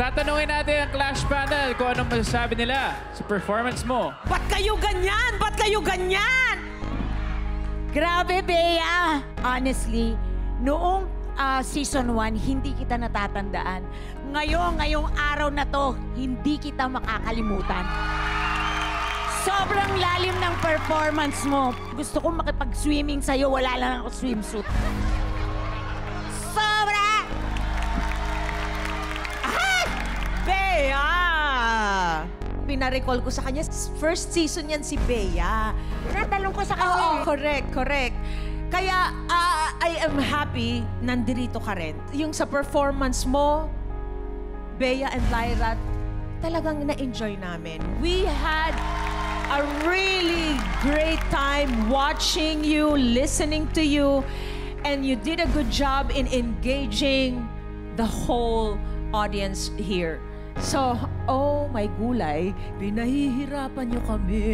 Tatanungin natin ang Clash Panel kung anong masasabi nila sa performance mo. Ba't kayo ganyan? Ba't kayo ganyan? Grabe, Bea. Honestly, noong season 1, hindi kita natatandaan. Ngayong araw na to, hindi kita makakalimutan. Sobrang lalim ng performance mo. Gusto kong makipag-swimming sa'yo, wala lang ako swimsuit. Sobra! Bea! Pinarecall ko sa kanya, first season yan si Bea. Natalong ko sa Oo, kanya. correct. Kaya, I am happy nandirito ka rin. Yung sa performance mo, Bea and Lyra, talagang na-enjoy namin. We had a really great time watching you, listening to you, and you did a good job in engaging the whole audience here. So, oh my gulay, pinahihirapan niyo kami.